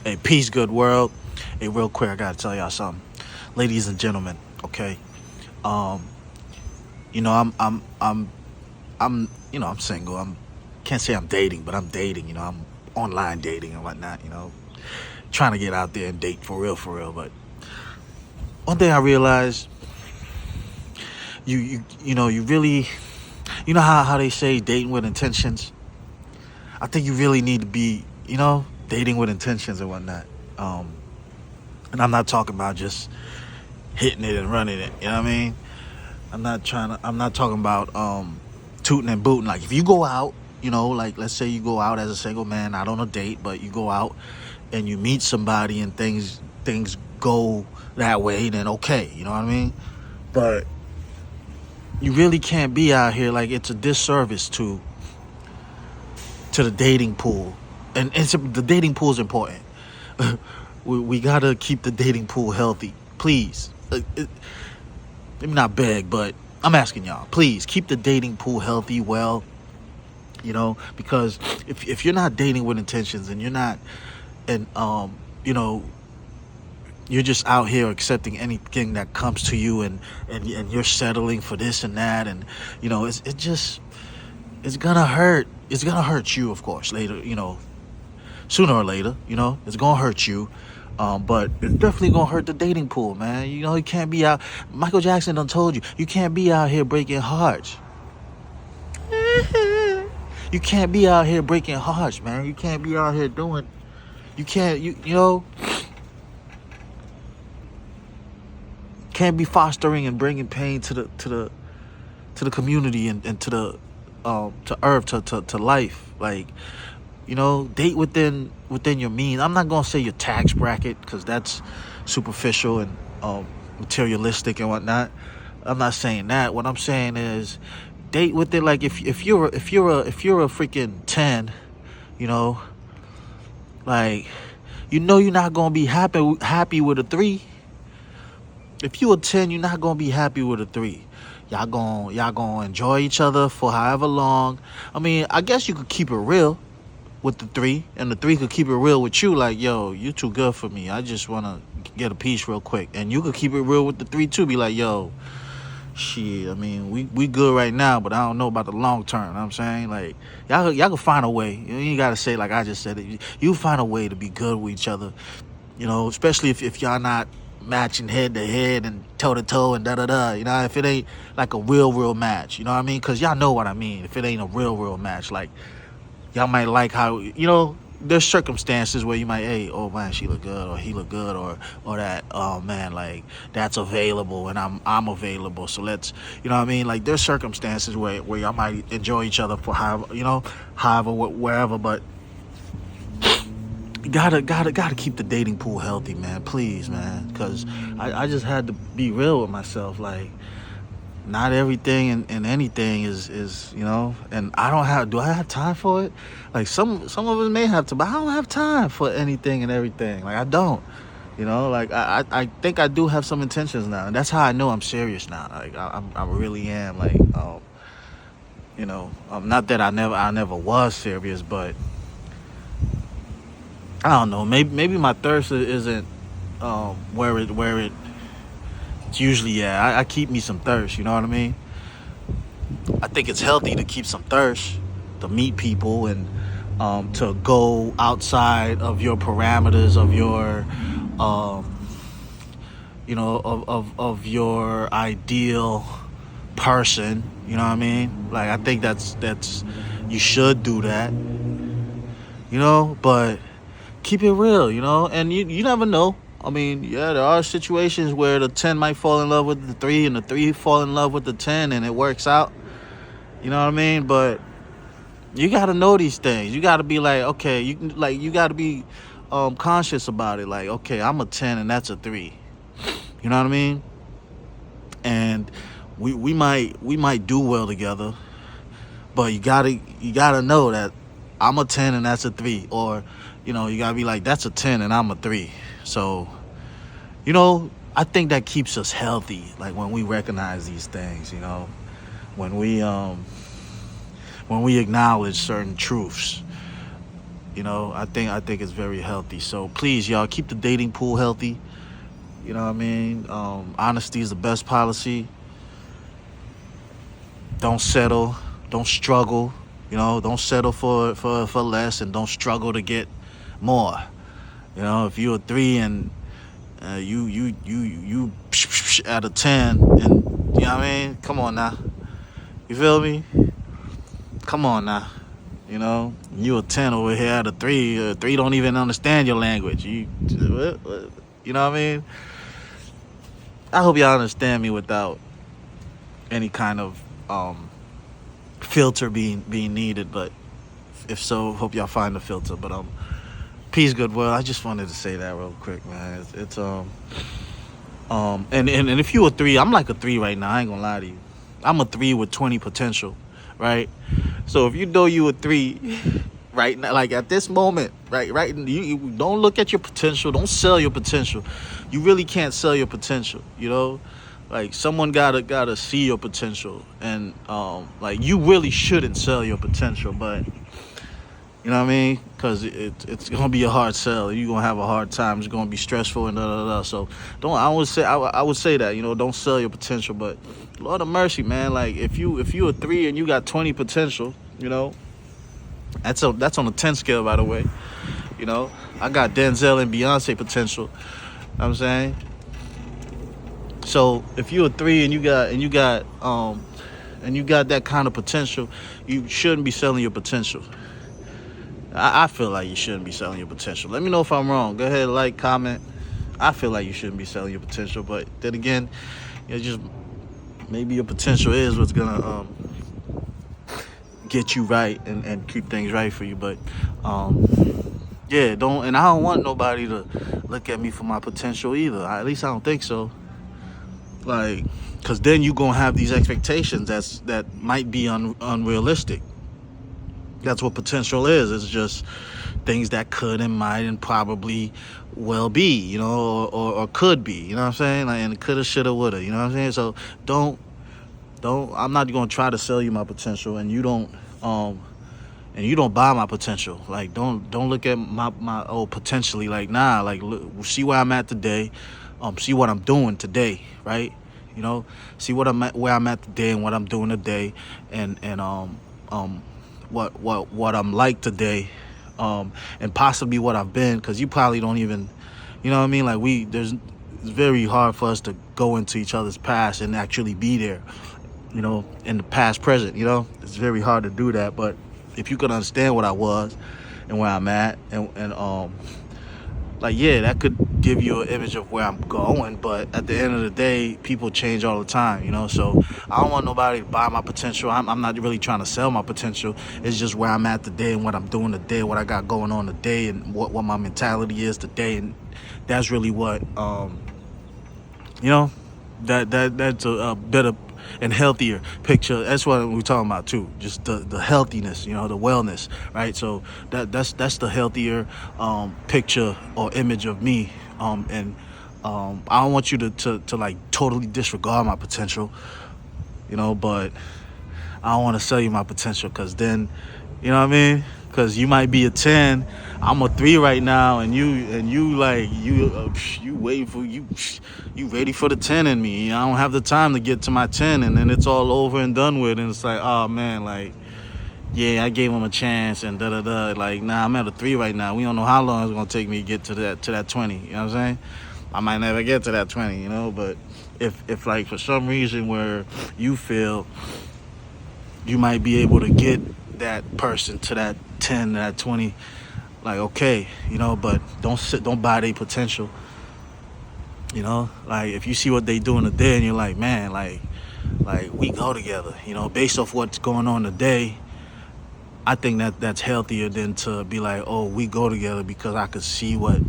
Hey, peace, good world. Hey, real quick, I gotta tell y'all something, ladies and gentlemen. Okay, um, I'm single. Can't say I'm dating, but I'm dating. I'm online dating and whatnot. Trying to get out there and date for real, for real. But one thing I realized, you really, how they say dating with intentions. I think you really need to be, dating with intentions and whatnot. Um, and I'm not talking about just hitting it and running it. You know what I mean? I'm not talking about tooting and booting. Like if you go out, like let's say you go out as a single man, not on a date, but you go out and you meet somebody and things go that way, then okay, you know what I mean? But you really can't be out here, like it's a disservice to the dating pool. And the dating pool is important. we gotta keep the dating pool healthy, please. Let me not beg, but I'm asking y'all, please keep the dating pool healthy, well, because if you're not dating with intentions and you're not, and you're just out here accepting anything that comes to you, and you're settling for this and that, and it's gonna hurt. It's gonna hurt you, of course, later. Sooner or later, it's gonna hurt you. But it's definitely gonna hurt the dating pool, man. You can't be out. Michael Jackson done told you, you can't be out here breaking hearts. You can't be out here breaking hearts, man. You can't be out here doing. You can't. Can't be fostering and bringing pain to the community and to earth to life. Like, date within your means. I'm not gonna say your tax bracket because that's superficial and materialistic and whatnot. I'm not saying that. What I'm saying is date within, like if you're a freaking 10, you know, like you're not gonna be happy with a 3. If you a 10, you're not gonna be happy with a 3. Y'all gonna enjoy each other for however long. I mean, I guess you could keep it real with the 3, and the 3 could keep it real with you, like, yo, you too good for me, I just want to get a piece real quick. And you could keep it real with the 3 too, be like, yo, shit, I mean, we good right now, but I don't know about the long term. You know what I'm saying? Like, y'all can find a way. You ain't gotta say like I just said it. You find a way to be good with each other, especially if y'all not matching head to head and toe to toe and da da da. If it ain't like a real match, you know what I mean? Because y'all know what I mean. If it ain't a real match, like, y'all might like how, there's circumstances where you might, hey, oh man, she look good, or he look good, or that, oh man, like, that's available and I'm available, so let's, you know what I mean? Like, there's circumstances where y'all might enjoy each other for however, wherever, but you gotta keep the dating pool healthy, man, please, man, because I just had to be real with myself, like, not everything and anything is and do I have time for it? Like, some of us may have to, but I don't have time for anything and everything. Like, I don't, like, I think I do have some intentions now, and that's how I know I'm serious now. Like, I really am, like, not that I never was serious, but I don't know, maybe my thirst isn't where it's usually at. I keep me some thirst, you know what I mean? I think it's healthy to keep some thirst, to meet people, and to go outside of your parameters of your of your ideal person, you know what I mean? Like, I think that's you should do that, but keep it real, and you never know. I mean, yeah, there are situations where the 10 might fall in love with the 3 and the 3 fall in love with the 10 and it works out. You know what I mean? But you got to know these things. You got to be like, okay, you got to be conscious about it. Like, okay, I'm a 10 and that's a 3. You know what I mean? And we might do well together, but you got to know that I'm a 10 and that's a 3, or you got to be like, that's a 10 and I'm a 3. So, I think that keeps us healthy, like, when we recognize these things, when we acknowledge certain truths. I think it's very healthy. So please, y'all, keep the dating pool healthy. You know what I mean? Honesty is the best policy. Don't settle. Don't struggle. Don't settle for less, and don't struggle to get more. If you're a 3 and you at a 10, and you know what I mean? Come on now. You feel me? Come on now. You a 10 over here at a 3. 3 don't even understand your language. You know what I mean? I hope y'all understand me without any kind of filter being needed, but if so, hope y'all find the filter. But peace, goodwill. I just wanted to say that real quick, man. It's and if you a 3, I'm like a 3 right now. I ain't gonna lie to you. I'm a 3 with 20 potential, right? So if you know you a 3 right now, like at this moment, right, you don't look at your potential. Don't sell your potential. You really can't sell your potential. Like someone gotta see your potential, and like you really shouldn't sell your potential, but you know what I mean? Because it's gonna be a hard sell. You're gonna have a hard time. It's gonna be stressful and da da da. So I would say that don't sell your potential. But Lord of mercy, man. Like if you a 3 and you got 20 potential, that's on a 10 scale, by the way. I got Denzel and Beyonce potential. You know what I'm saying? So if you're a 3 and you got that kind of potential, you shouldn't be selling your potential. I feel like you shouldn't be selling your potential. Let me know if I'm wrong. Go ahead, like, comment. I feel like you shouldn't be selling your potential, but then again, just maybe your potential is what's gonna get you right and keep things right for you. But I don't want nobody to look at me for my potential either. At least I don't think so. Like, because then you're gonna have these expectations that might be unrealistic. That's what potential is. It's just things that could and might and probably will be, or could be. You know what I'm saying? Like, and coulda, shoulda, woulda. You know what I'm saying? So don't. I'm not gonna try to sell you my potential, and you don't buy my potential. Like, don't look at my potentially. Like, nah. Like, look, see where I'm at today. See what I'm doing today, right? See where I'm at today and what I'm doing today, and what I'm like today, and possibly what I've been, because you probably don't even, you know what I mean? Like it's very hard for us to go into each other's past and actually be there, in the past, present. It's very hard to do that. But if you could understand what I was and where I'm at, and that could give you an image of where I'm going. But at the end of the day, people change all the time, so I don't want nobody to buy my potential. I'm not really trying to sell my potential. It's just where I'm at today and what I'm doing today, what I got going on today, and what my mentality is today. And that's really what that's a better and healthier picture. That's what we're talking about too. Just the healthiness, the wellness, right? So that's the healthier picture or image of me. And I don't want you to like totally disregard my potential, but I don't want to sell you my potential, because then, you know what I mean? Because you might be a 10, I'm a 3 right now, and you waiting for you ready for the 10 in me. I don't have the time to get to my 10, and then it's all over and done with, and it's like, oh man, like, yeah, I gave him a chance and da da da. Like, nah, I'm at a 3 right now. We don't know how long it's gonna take me to get to that 20. You know what I'm saying? I might never get to that 20, but if like for some reason where you feel you might be able to get that person to that 10, that 20, like, okay, but don't buy their potential. Like, if you see what they doing today and you're like, man, like we go together, based off what's going on today, I think that's healthier than to be like, oh, we go together because I could see what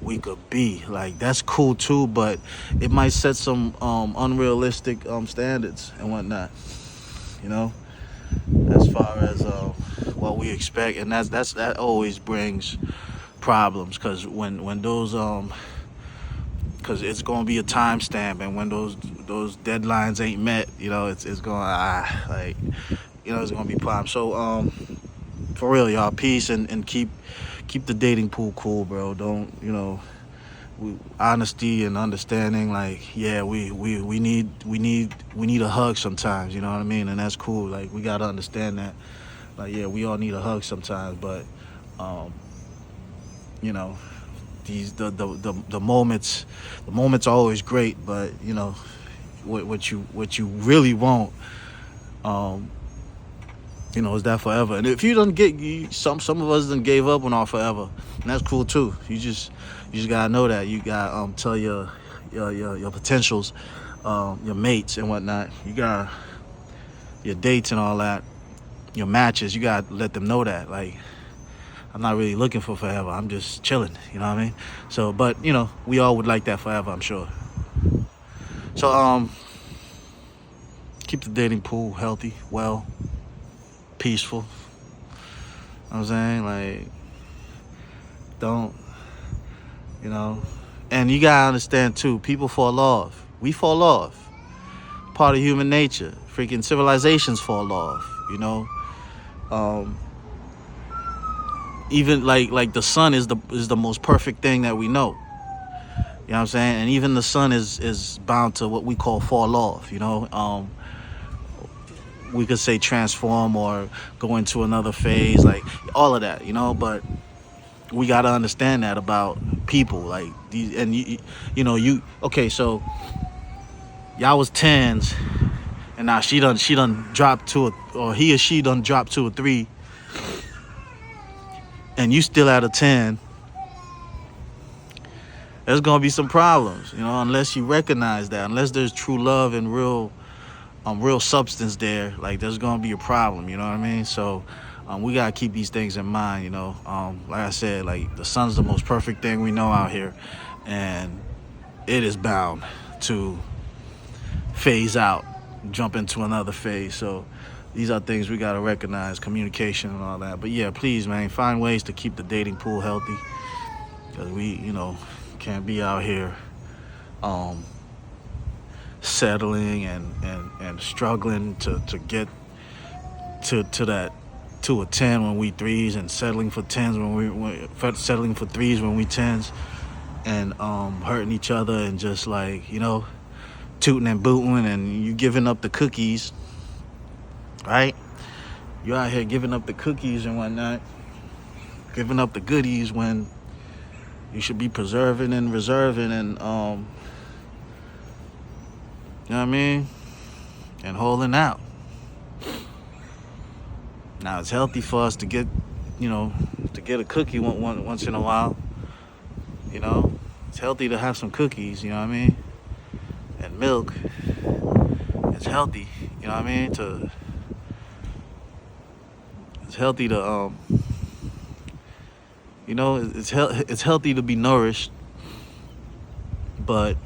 we could be. Like, that's cool too, but it might set some unrealistic standards and whatnot, as far as what we expect. And that always brings problems, because when those because it's gonna be a timestamp, and when those deadlines ain't met, it's gonna it's gonna be problems. So For real, y'all. Peace and keep the dating pool cool, bro. Don't honesty and understanding. Like, yeah, we need a hug sometimes. You know what I mean? And that's cool. Like, we gotta understand that. Like, yeah, we all need a hug sometimes, but um, you know, the moments are always great, but what you really want, is that forever. And if you don't get some of us done gave up on our forever, and that's cool too. You just gotta know that. You gotta tell your potentials, your mates and whatnot. You got your dates and all that, your matches. You gotta let them know that, like, I'm not really looking for forever. I'm just chilling. You know what I mean? So, but we all would like that forever, I'm sure. So, keep the dating pool healthy, well, peaceful. You know what I'm saying? Like, don't, and you gotta understand too, people fall off. We fall off. Part of human nature. Freaking civilizations fall off, even like the sun is the most perfect thing that we know. You know what I'm saying? And even the sun is bound to what we call fall off, we could say transform or go into another phase, like all of that, but we got to understand that about people, like these. And okay, so y'all was 10s, and now she done dropped to or he or she done dropped to a 3, and you still at a 10. There's gonna be some problems, unless you recognize that, unless there's true love and real substance there. Like, there's gonna be a problem, you know what I mean? So we gotta keep these things in mind, like I said, like, the sun's the most perfect thing we know out here, and it is bound to phase out, jump into another phase. So these are things we gotta recognize, communication and all that. But yeah, please, man, find ways to keep the dating pool healthy, because we can't be out here settling and struggling to get to a 10 when we 3s, and settling for 10s settling for 3s when we 10s, and hurting each other, and just like, tooting and booting, and you giving up the cookies, right? You out here giving up the cookies and whatnot, giving up the goodies, when you should be preserving and reserving, and you know what I mean, and holding out. Now, it's healthy for us to get a cookie once in a while. It's healthy to have some cookies, you know what I mean, and milk. It's healthy, you know what I mean, it's healthy to it's healthy to be nourished, but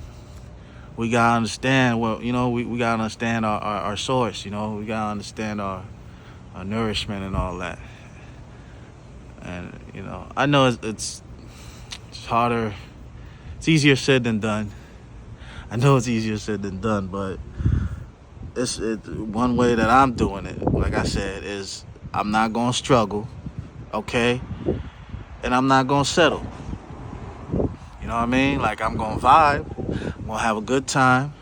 we gotta understand we gotta understand our source. We gotta understand our nourishment and all that. And I know it's harder. It's easier said than done. I know it's easier said than done, but it's one way that I'm doing it, like I said, is I'm not gonna struggle, okay? And I'm not gonna settle. You know what I mean? Like, I'm gonna vibe, I'm gonna have a good time,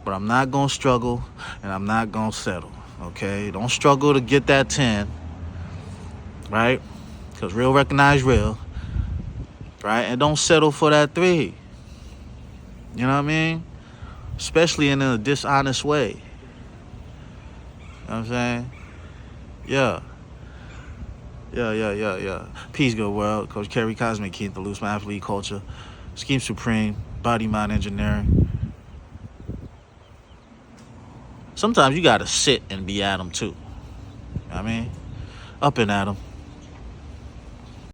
but I'm not gonna struggle, and I'm not gonna settle, okay? Don't struggle to get that 10, right? Because real recognize real, right? And don't settle for that 3. You know what I mean? Especially in a dishonest way. You know what I'm saying? Yeah. Peace, good world. Coach Kerry Cosmic, Keith, the Loose Mind Athlete Culture, Scheme Supreme, Body Mind Engineering. Sometimes you gotta sit and be Adam too. You know what I mean? Up and at 'em.